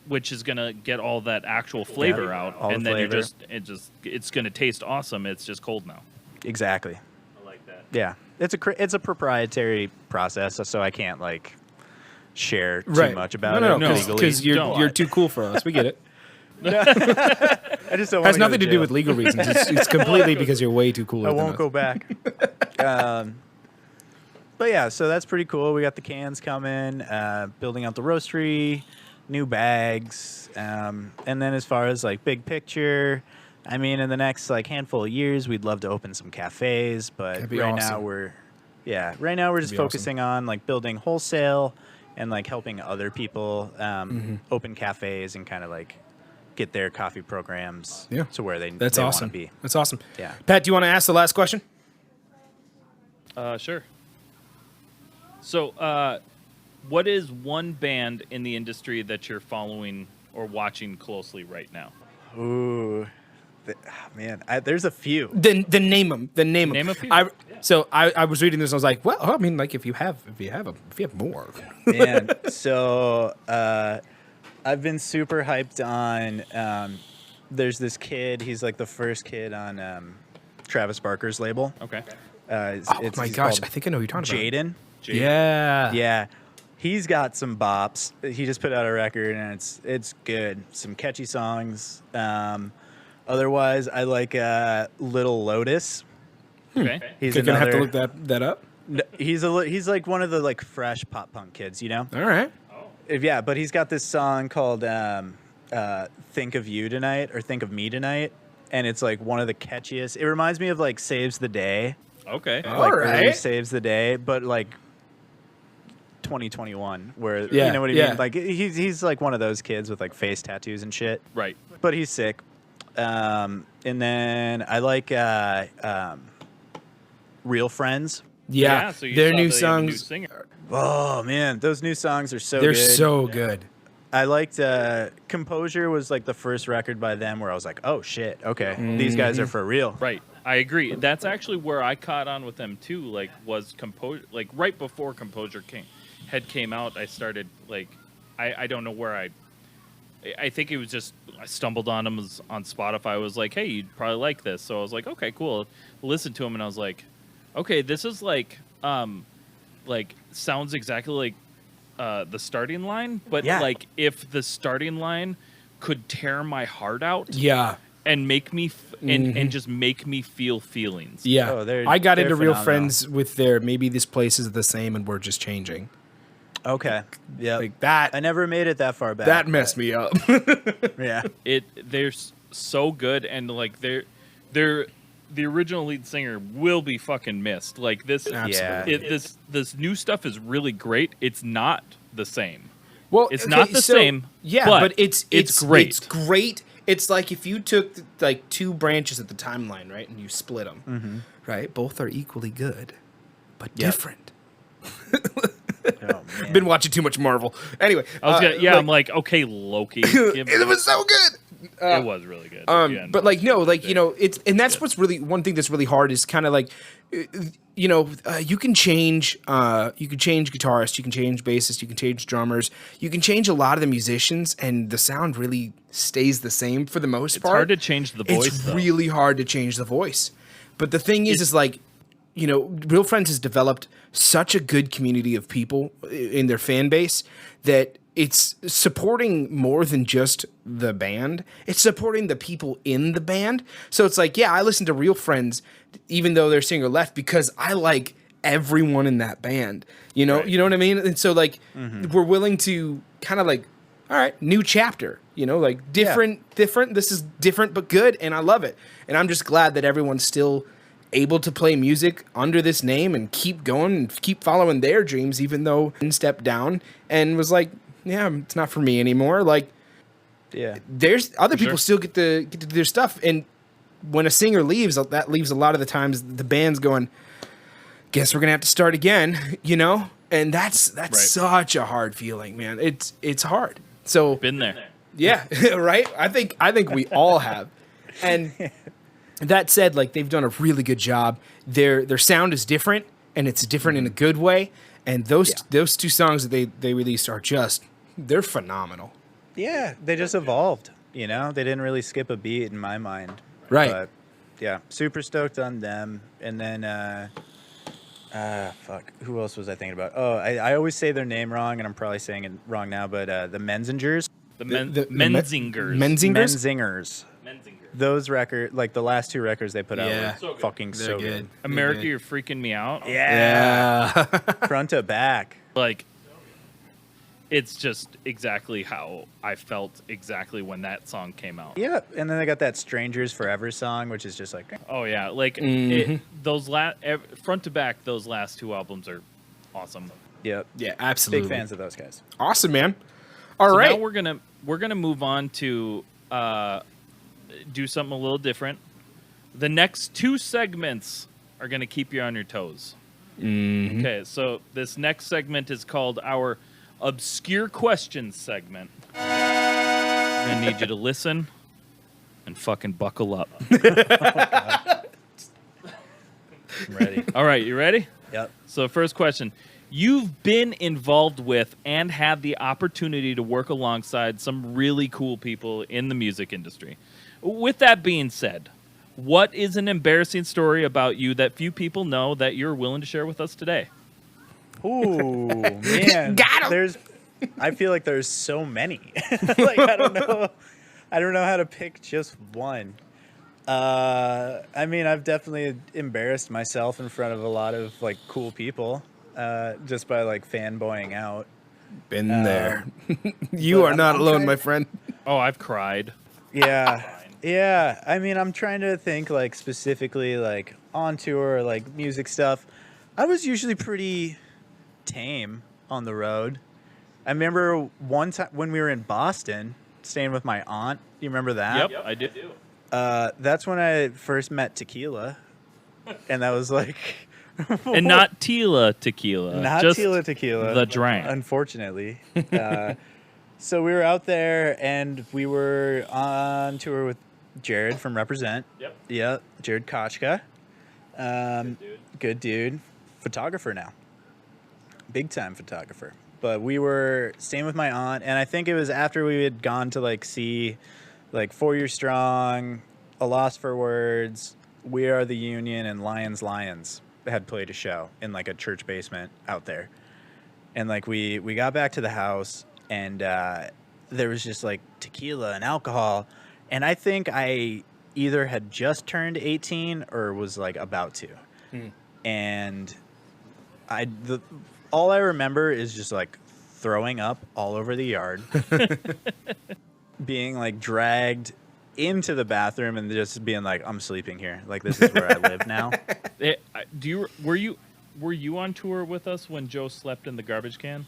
which is going to get all that actual flavor out. all And the then flavor. it's going to taste awesome. It's just cold now. Exactly. I like that. Yeah, it's a proprietary process, so I can't like share too Right. much about no, it legally. because Don't. you're too cool for us. We get it. I just don't. Has wanna go nothing to do jail. with legal reasons. It's completely because you're way too cool. I won't go back. But yeah, so that's pretty cool. We got the cans coming, building out the roastery, new bags, and then as far as like big picture, I mean, in the next like handful of years, we'd love to open some cafes, but That'd be right awesome. now we're just be focusing on like building wholesale and like helping other people open cafes and kind of like get their coffee programs Yeah. to where they That's they awesome. want to be. That's awesome. Yeah. Pat, do you want to ask the last question? Sure. So, what is one band in the industry that you're following or watching closely right now? Ooh, man, there's a few. Then name them. Name a few. So I was reading this and I was like, well, I mean, like if you have more. Man, so I've been super hyped on. There's this kid. He's like the first kid on Travis Barker's label. Okay. Oh my he's gosh, called I think I know who you're talking Jaden. Jade. Yeah. Yeah, he's got some bops. He just put out a record and it's good. Some catchy songs. Otherwise, I like Little Lotus. Okay. He's Gonna have to another. look that up. He's like one of the like fresh pop punk kids, you know. All right. Yeah, but he's got this song called "Think of You Tonight" or "Think of Me Tonight," and it's like one of the catchiest. It reminds me of like Saves the Day, Okay. All like early right. Saves the Day, but like 2021, where Yeah, you know what I yeah. mean. Like he's like one of those kids with like face tattoos and shit, Right. but he's sick. And then I like Real Friends. Yeah, So you their saw new they have a new songs, singer. Oh man, those new songs are so they're good. so good. I liked Composure was like the first record by them where I was like, oh shit, okay, these guys are for real. Right. I agree. That's actually where I caught on with them too. Like, was Composure, like right before Composure came out. I started like, I don't know where I think it was just I stumbled on them on Spotify. I was like, hey, you'd probably like this. So I was like, okay, cool. Listen to them, and I was like, okay, this is like sounds exactly like the Starting Line, but Yeah. like if the Starting Line could tear my heart out Yeah, and make me and just make me feel feelings. yeah. Oh, I got they're into Real phenomenal. Friends with their Maybe This Place Is the Same and We're Just Changing. Okay, yeah. Like that. I never made it that far back. That messed me up. Yeah. They're so good, and like they're the original lead singer will be fucking missed. Like this, Absolutely. this new stuff is really great. It's not the same. Well, It's not the same, Yeah, but it's great. It's great. It's like if you took like two branches of the timeline, right, and you split them, right? Both are equally good, but different. Oh, man. Been watching too much Marvel. Anyway, I was gonna, I'm like, okay, Loki. it was so good. It was really good. Yeah, But like no, like you know, it's and that's what's really one thing that's really hard is kind of like, you know, you can change guitarists, you can change bassists, you can change drummers, you can change a lot of the musicians, and the sound really stays the same for the most it's part. hard to change the voice. It's though. really hard to change the voice. But the thing is like, you know, Real Friends has developed such a good community of people in their fan base that it's supporting more than just the band. It's supporting the people in the band. So it's like, yeah, I listen to Real Friends even though their singer left because I like everyone in that band. You know, you know what I mean? And so like we're willing to kind of like, all right, new chapter, you know, like different. This is different but good, and I love it. And I'm just glad that everyone's still able to play music under this name and keep going and keep following their dreams, even though one stepped down and was like, yeah, it's not for me anymore. Like, Yeah. there's other people sure. still get to do their stuff. And when a singer leaves, that leaves a lot of the times the band's going, guess we're going to have to start again, you know? And that's such a hard feeling, man. It's hard. So Been there. yeah, right? I think we all have. And that said, like they've done a really good job. Their sound is different, and it's different in a good way. And those two songs that they released are they're phenomenal. Yeah, they just evolved. You know, they didn't really skip a beat in my mind. Right. But yeah, super stoked on them. And then, fuck, who else was I thinking about? Oh, I always say their name wrong, and I'm probably saying it wrong now. But the Menzingers. The The Menzingers. Menzingers? Menzingers. Menzingers. Those records, like the last two records they put Yeah. out, So were good. fucking so good. America, you're freaking me out. Yeah. Yeah. Front to back. Like, it's just exactly how I felt exactly when that song came out. Yeah, and then they got that "Strangers Forever" song, which is just like, Oh yeah, like those front to back, those last two albums are awesome. yep, Yeah, absolutely. big fans of those guys. Awesome, man. All So right. now we're gonna move on to do something a little different. The next two segments are gonna keep you on your toes. Okay, so this next segment is called our Obscure Questions segment. I'm gonna need you to listen and fucking buckle up. I'm ready. All right, you ready? Yep. So, first question. You've been involved with and had the opportunity to work alongside some really cool people in the music industry. With that being said, what is an embarrassing story about you that few people know that you're willing to share with us today? Ooh, man. Got 'em. I feel like there's so many. Like I don't know how to pick just one. I mean, I've definitely embarrassed myself in front of a lot of like cool people, just by like fanboying out. Been there. You are I'm not alone, trying- my friend. Oh, I've cried. Yeah. Yeah, I mean, I'm trying to think like specifically like on tour, like music stuff. I was usually pretty tame on the road. I remember one time when we were in Boston, staying with my aunt. Do you remember that? Yep, I do. That's when I first met tequila, and that was like, And not Tila tequila. not just tequila, the drink. unfortunately. So we were out there, and we were on tour with Jared from Represent. Yep. Yeah, Jared Kochka. Good dude. Photographer now. Big time photographer. But we were staying with my aunt, and I think it was after we had gone to like see like 4 Year Strong, A Loss for Words, We Are the Union, and Lions had played a show in like a church basement out there. And like we got back to the house, and there was just like tequila and alcohol, and I think I either had just turned 18 or was like about to. And all I remember is just like throwing up all over the yard, being like dragged into the bathroom and just being like, I'm sleeping here. Like, this is where I live now. Were you on tour with us when Joe slept in the garbage can?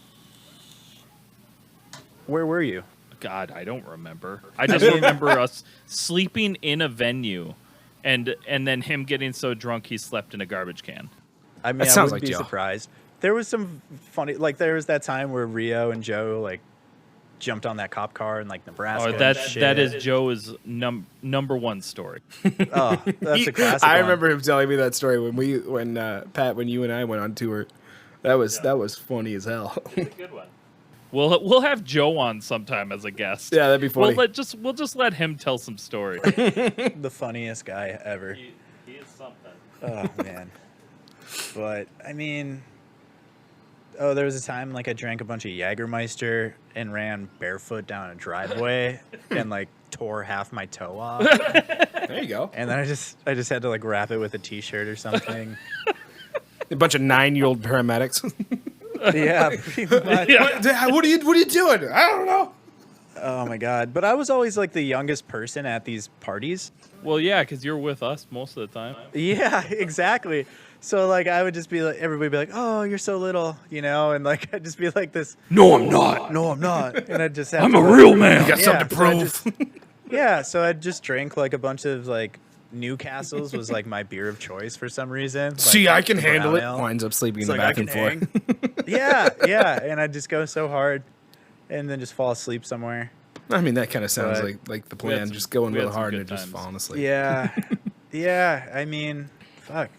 Where were you? God, I don't remember. I just remember us sleeping in a venue, and then him getting so drunk he slept in a garbage can. I mean, That I sounds wouldn't like be Joe. surprised. There was some funny, like there was that time where Rio and Joe like jumped on that cop car in like Nebraska. Or and that shit. is Joe's number one story. Oh, that's a classic. I one. remember him telling me that story when Pat, when you and I went on tour. That was funny as hell. Good one. We'll have Joe on sometime as a guest. Yeah, that'd be funny. We'll just let him tell some story. the funniest guy ever. He is something. Oh man. But I mean, there was a time like I drank a bunch of Jägermeister and ran barefoot down a driveway and like tore half my toe off. There you go. And then I just had to like wrap it with a t-shirt or something. A bunch of 9-year-old paramedics. Yeah, pretty much. What are you doing? I don't know. Oh my god. But I was always like the youngest person at these parties. Well, yeah, because you're with us most of the time. Yeah, exactly. So like I would just be like, everybody would be like, "Oh, you're so little," you know, and like I'd just be like this. No, I'm not. No, I'm not. And I'd just have I'm to, a like, real man. You got Yeah, something to so I'd prove. Yeah, so I'd just drink like a bunch of like Newcastle's was like my beer of choice for some reason. Like, See, I can handle brown it. ale. Winds up sleeping It's in the like, I bathroom can floor. hang. Yeah, and I'd just go so hard, and then just fall asleep somewhere. I mean, that kind of sounds But like the we had plan. some- Just going we had real some hard good and just times. falling asleep. Yeah, yeah. I mean, fuck.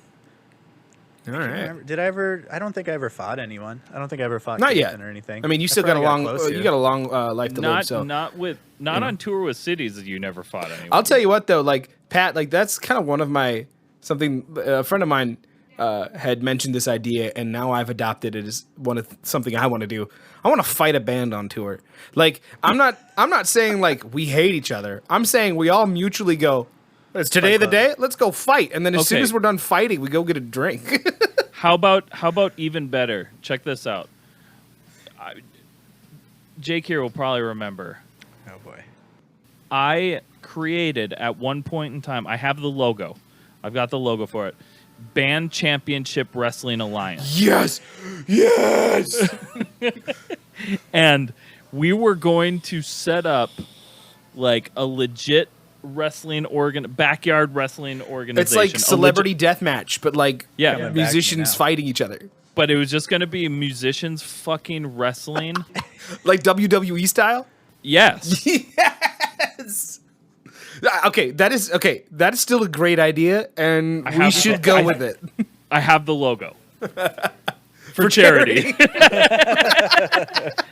All right. Did I ever? I don't think I ever fought anyone. I don't think I ever fought Not Jason yet. or anything. I mean, you still got a probably long. close You to. got a long life to live. So Not on tour with cities that you never fought anyone. I'll tell you what, though, like Pat, like that's kind of one of my something. A friend of mine had mentioned this idea, and now I've adopted it as something I want to do. I want to fight a band on tour. Like I'm not saying like we hate each other. I'm saying we all mutually go. Is today the day? Let's go fight, and then as soon Okay. as we're done fighting, we go get a drink. How about even better? Check this out. Jake here will probably remember. Oh boy. I created at one point in time. I have the logo. I've got the logo for it. Band Championship Wrestling Alliance. Yes, yes. And we were going to set up like a legit backyard wrestling organization. It's like A celebrity legit- death match, but like Yeah. Coming back musicians now. fighting each other, but it was just going to be musicians fucking wrestling. like WWE style. Yes. Yes. Okay, that is still a great idea, and we have- should go with it I have the logo. For charity.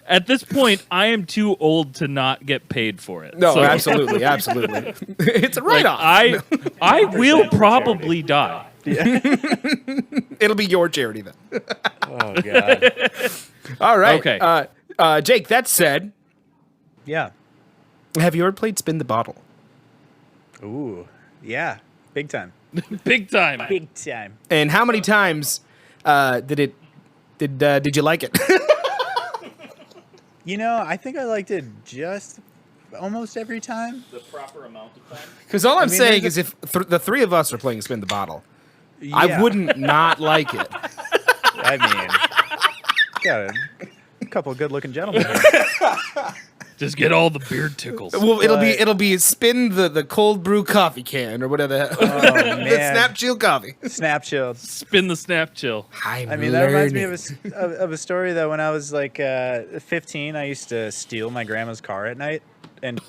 At this point, I am too old to not get paid for it. No, So, absolutely, absolutely. It's a like, write-off. I will probably die. It'll be your charity then. Oh god. All right. Okay. Jake. That said, Yeah. have you ever played Spin the Bottle? Ooh. Yeah. Big time. Big time. Big time. And how many times did you like it? You know, I think I liked it just almost every time. The proper amount of time. Because all I'm mean, saying there's is if the three of us are playing Spin the Bottle, Yeah. I wouldn't not like it. I mean, got a couple of good-looking gentlemen here. Just get all the beard tickles. Well, it'll be spin the cold brew coffee can or whatever the hell. Oh, The man. Snap Chill coffee. Snap chilled. Spin the snap chill. I mean, that reminds me of a story that when I was like 15, I used to steal my grandma's car at night, and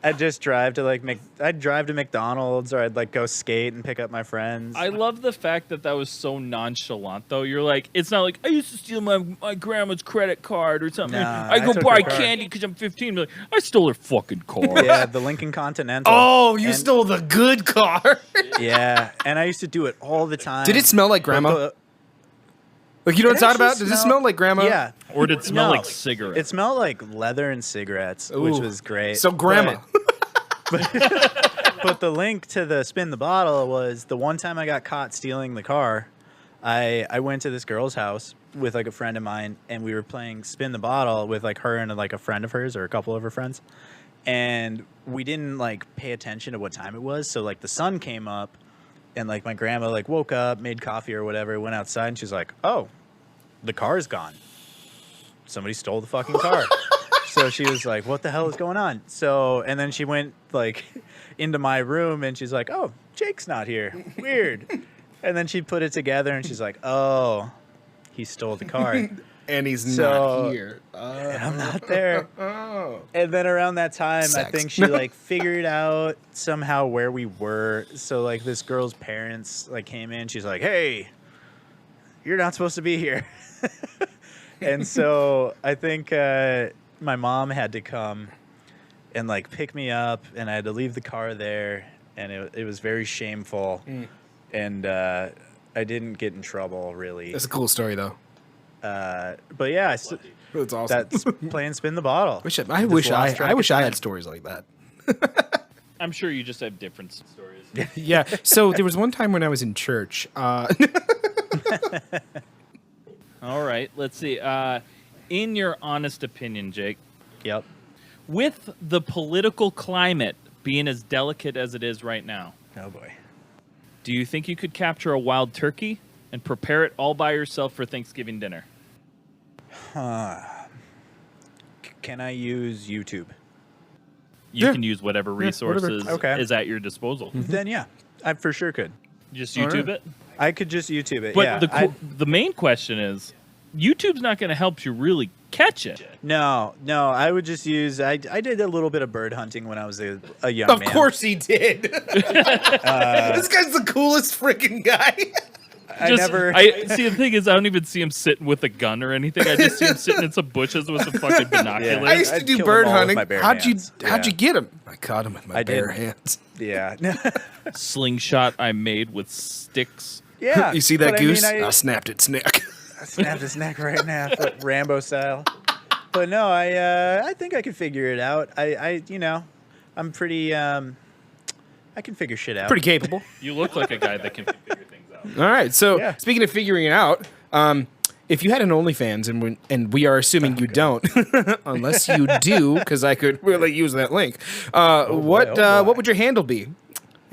I'd just drive to I'd drive to McDonald's, or I'd like go skate and pick up my friends. I love the fact that was so nonchalant, though. You're like, it's not like, I used to steal my grandma's credit card or something. Nah, I go took buy her car. candy because I'm 15. Like, I stole her fucking car. Yeah, the Lincoln Continental. Oh, you And- stole the good car. Yeah, and I used to do it all the time. Did it smell like grandma? But Like, you know what I'm It talking actually about? Does it smell like grandma? Yeah. Or did it smell No. like cigarettes? It smelled like leather and cigarettes, which Ooh. was great. So grandma. But the link to the spin the bottle was the one time I got caught stealing the car. I went to this girl's house with like a friend of mine, and we were playing spin the bottle with like her and like a friend of hers or a couple of her friends. And we didn't like pay attention to what time it was. So like the sun came up, and like my grandma like woke up, made coffee or whatever, went outside, and she's like, "Oh, the car's gone. Somebody stole the fucking car." So she was like, "What the hell is going on?" So, and then she went like into my room, and she's like, "Oh, Jake's not here. Weird." And then she put it together, and she's like, "Oh, he stole the car, And he's So- not here. and I'm not there." Oh. And then around that time, I Sex. think she like figured out somehow where we were. So like this girl's parents like came in. She's like, "Hey, you're not supposed to be here." And so I think my mom had to come and like pick me up, and I had to leave the car there, and it was very shameful. And I didn't get in trouble really. That's a cool story, though. But yeah, That's awesome. that's playing spin the bottle. I Just wish lost track I of wish I time. had stories like that. I'm sure you just have different stories. Yeah. So there was one time when I was in church. All right, let's see. In your honest opinion, Jake, Yep. with the political climate being as delicate as it is right now, Oh boy. do you think you could capture a wild turkey and prepare it all by yourself for Thanksgiving dinner? Can I use YouTube? You Yeah. can use whatever whatever. resources Okay. is at your disposal. Then yeah, I for sure could. Just All YouTube right. it. I could just YouTube it. But yeah. the main question is, YouTube's not going to help you really catch it. No. I would just use. I did a little bit of bird hunting when I was a young Of man. course he did. This guy's the coolest freaking guy. I never. I see. The thing is, I don't even see him sitting with a gun or anything. I just see him sitting in some bushes with some fucking binoculars. I used to I'd do kill bird them all with hunting. my bare How'd hands. you Yeah. get him? I caught him with my I bare did. hands. Yeah. Slingshot I made with sticks. Yeah. You see that but goose? I, mean, I snapped its neck. I snapped his neck right in half, like Rambo style. But no, I think I can figure it out. I'm pretty. I can figure shit out. Pretty capable. You look like a guy that can figure things out. All right. So Yeah. speaking of figuring it out, if you had an OnlyFans, and we are assuming you don't, unless you do, because I could really use that link. What boy. would your handle be?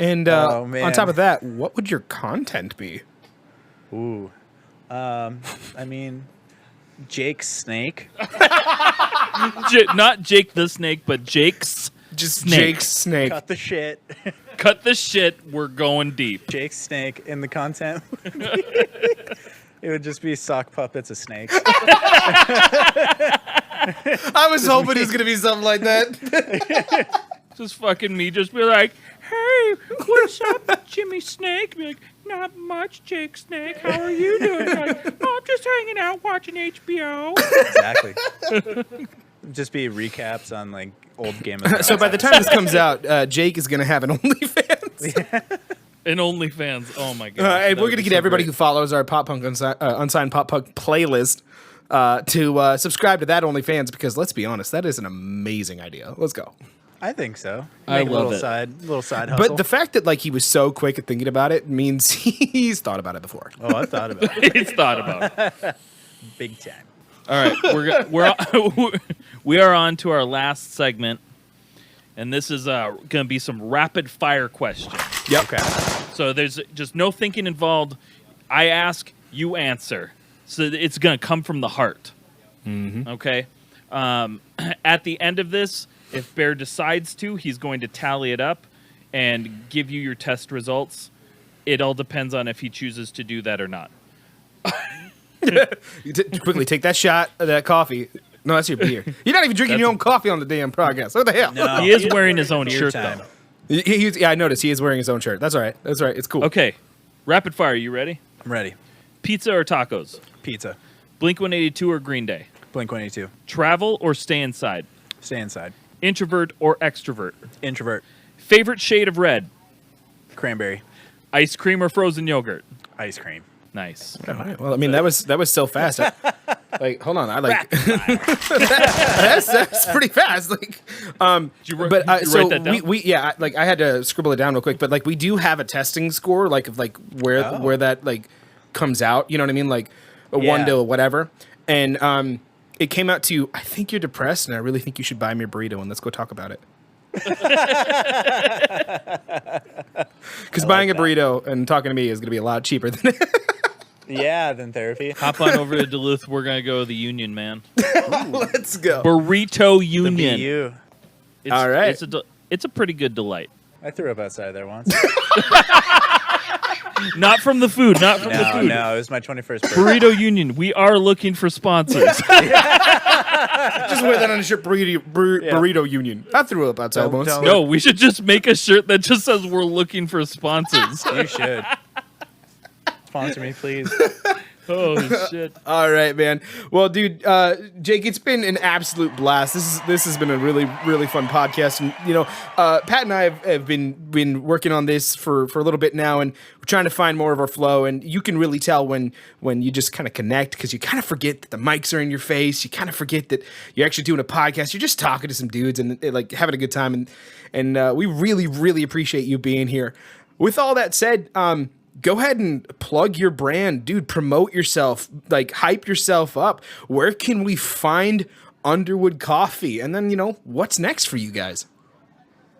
And Oh, on man. top of that, what would your content be? Ooh. I mean, Jake Snake. Not Jake the Snake, but Jake's. Just Snake. Jake's snake. Cut the shit. Cut the shit. We're going deep. Jake Snake in the content. It would just be sock puppets of snakes. I was hoping it was gonna be something like that. Just fucking me. Just be like, hey, what's up, Jimmy Snake? Be like, not much, Jake Snake. How are you doing? Like, oh, I'm just hanging out watching HBO. Exactly. Just be recaps on like old Game of Thrones. So by the time this comes out, Jake is gonna have an OnlyFans. And OnlyFans. Oh my god. And we're gonna get everybody who follows our Pop Punk Unsigned Pop Punk playlist to subscribe to that OnlyFans, because let's be honest, that is an amazing idea. Let's go. I think so. I Make a love little it. side hustle. But the fact that like he was so quick at thinking about it means he's thought about it before. Oh, I've thought about it. He's thought about it. Big time. All right, we are on to our last segment, and this is going to be some rapid fire questions. Yep. Okay. So there's just no thinking involved. I ask, you answer. So it's going to come from the heart. Mm-hmm. Okay. At the end of this, if Bear decides to, he's going to tally it up and give you your test results. It all depends on if he chooses to do that or not. Quickly take that shot of that coffee. No, that's your beer. You're not even drinking your own coffee on the damn podcast. What the hell? No. He is wearing his own Beer shirt, time. though. Yeah, I noticed. He is wearing his own shirt. That's all right. That's all right. It's cool. Okay. Rapid fire. You ready? I'm ready. Pizza or tacos? Pizza. Blink-182 or Green Day? Blink-182. Travel or stay inside? Stay inside. Introvert or extrovert? Introvert. Favorite shade of red? Cranberry. Ice cream or frozen yogurt? Ice cream. Nice. All right. Well, I mean, that was so fast. Like, hold on. I like that's pretty fast. Like, Did you write that down? I had to scribble it down real quick. But like, we do have a testing score, like of like where that like comes out. You know what I mean? Like a 1 to whatever. And it came out to, I think you're depressed, and I really think you should buy me a burrito, and let's go talk about it. Because buying a burrito and talking to me is going to be a lot cheaper than Yeah, than therapy. Hop on over to Duluth. We're going to go to the Union, man. Let's go. Burrito The Union. BU. It's, All right. It's a pretty good delight. I threw up outside there once. Not from the food. Not from the No, food. no, it was my 21st birthday. Burrito Union. We are looking for sponsors. Just wear that on a shirt, burrito union. I threw up outside once. don't- No, we should just make a shirt that just says we're looking for sponsors. You should. Sponsor me, please. Oh, shit. All right, man. Well, dude, Jake, it's been an absolute blast. This has been a really, really fun podcast. And you know, Pat and I have been working on this for a little bit now, and we're trying to find more of our flow. And you can really tell when you just kind of connect, because you kind of forget that the mics are in your face. You kind of forget that you're actually doing a podcast. You're just talking to some dudes and like having a good time. And we really, really appreciate you being here. With all that said, go ahead and plug your brand, dude. Promote yourself, like hype yourself up. Where can we find Underwood Coffee? And then, you know, what's next for you guys?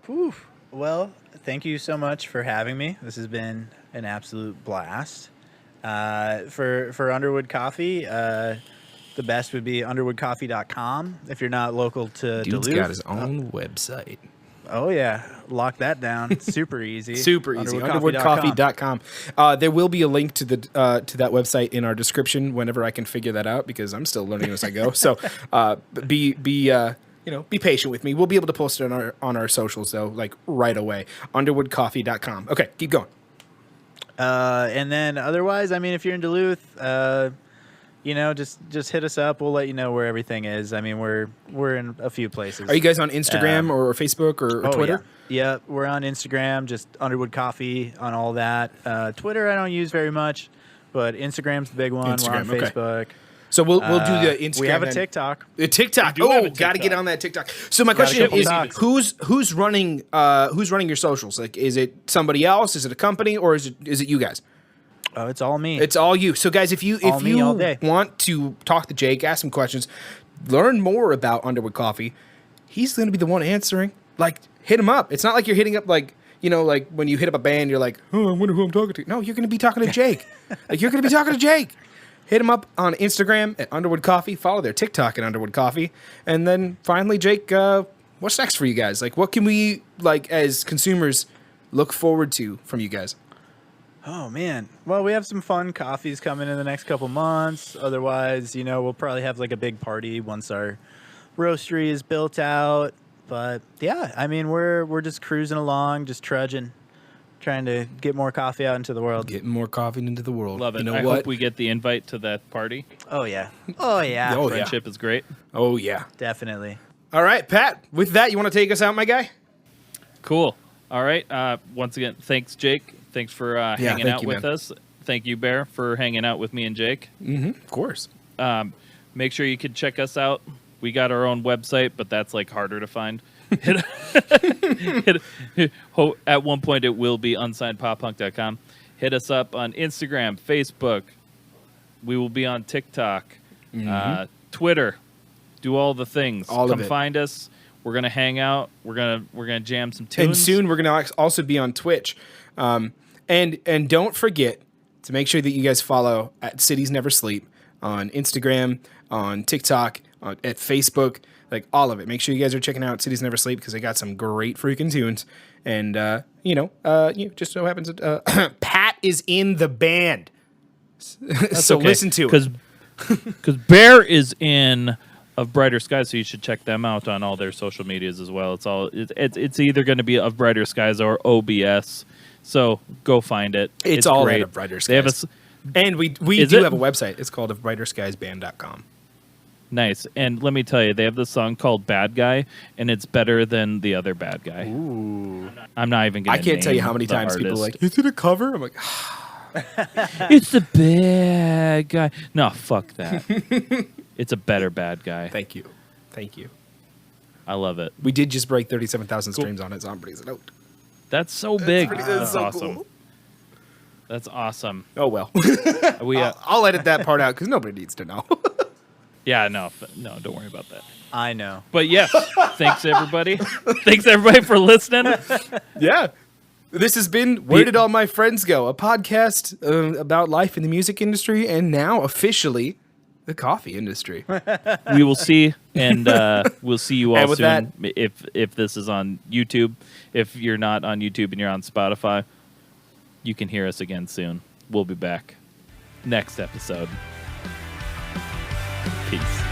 Whew. Well, thank you so much for having me. This has been an absolute blast. For Underwood Coffee, the best would be underwoodcoffee.com if you're not local to Dude's Duluth. got his own website. Oh, yeah. Lock that down. Super easy. Super easy. Underwoodcoffee.com. Underwoodcoffee.com. There will be a link to that website in our description whenever I can figure that out, because I'm still learning as I go. So be patient with me. We'll be able to post it on our socials though, like right away. Underwoodcoffee.com. Okay, keep going. And then otherwise, I mean, if you're in Duluth, just hit us up. We'll let you know where everything is. I mean, we're in a few places. Are you guys on Instagram or Facebook or Twitter? Yeah, we're on Instagram, just Underwood Coffee on all that. Twitter I don't use very much, but Instagram's the big one. We're on Instagram, okay. Facebook. So we'll do the Instagram. We have a then. TikTok. The TikTok. We do have a Oh, got to TikTok. get on that TikTok. So my Got a question couple is, TikToks. who's running your socials? Like, is it somebody else? Is it a company, or is it you guys? Oh, it's all me. It's all you. So guys, if you All me all day. want to talk to Jake, ask him questions, learn more about Underwood Coffee, he's going to be the one answering. Like, hit him up. It's not like you're hitting up like when you hit up a band, you're like, oh, I wonder who I'm talking to. No, you're going to be talking to Jake. Like, you're going to be talking to Jake. Hit him up on Instagram at Underwood Coffee. Follow their TikTok at Underwood Coffee. And then finally, Jake, what's next for you guys? Like, what can we, like, as consumers, look forward to from you guys? Oh, man. Well, we have some fun coffees coming in the next couple months. Otherwise, we'll probably have like a big party once our roastery is built out. But yeah, I mean, we're just cruising along, just trudging, trying to get more coffee out into the world. Getting more coffee into the world. Love it. You know I what? hope we get the invite to that party. Oh, yeah. Oh, yeah. Oh, yeah. Friendship is great. Oh, yeah. Definitely. All right, Pat, with that, you want to take us out, my guy? Cool. All right. Once again, thanks, Jake. Thanks for hanging thank out you, with man. us. Thank you, Bear, for hanging out with me and Jake. Mm-hmm. Of course. Make sure you can check us out. We got our own website, but that's like harder to find. At one point, it will be unsignedpoppunk.com. Hit us up on Instagram, Facebook. We will be on TikTok. Twitter, do all the things. All of Come it. find us. We're gonna hang out. We're gonna jam some tunes. And soon we're going to also be on Twitch. And don't forget to make sure that you guys follow at Cities Never Sleep on Instagram, on TikTok, at Facebook, like all of it. Make sure you guys are checking out Cities Never Sleep because they got some great freaking tunes. And, just so happens that Pat is in the band. So okay, listen to it. Because Bear is in Of Brighter Skies, so you should check them out on all their social medias as well. It's either going to be Of Brighter Skies or OBS. So go find it. It's all great. at Of Brighter Skies. They have And we do have a website. It's called ofbrighterskiesband.com. Nice. And let me tell you, they have this song called Bad Guy, and it's better than the other Bad Guy. Ooh. I'm not even going to I can't tell you how many times people are like, is it a cover? I'm like, it's the bad guy. No, fuck that. It's a better Bad Guy. Thank you. Thank you. I love it. We did just break 37,000 streams on it, so I'm pretty stoked. That's so big. That's so awesome. cool. That's awesome. Oh, well. We I'll edit that part out because nobody needs to know. Yeah, no, don't worry about that. I know. But yes, thanks everybody. Thanks everybody for listening. Yeah. This has been Where Did All My Friends Go? A podcast about life in the music industry and now officially the coffee industry. We will see, and we'll see you all And with soon. If this is on YouTube, if you're not on YouTube and you're on Spotify, you can hear us again soon. We'll be back next episode. Peace.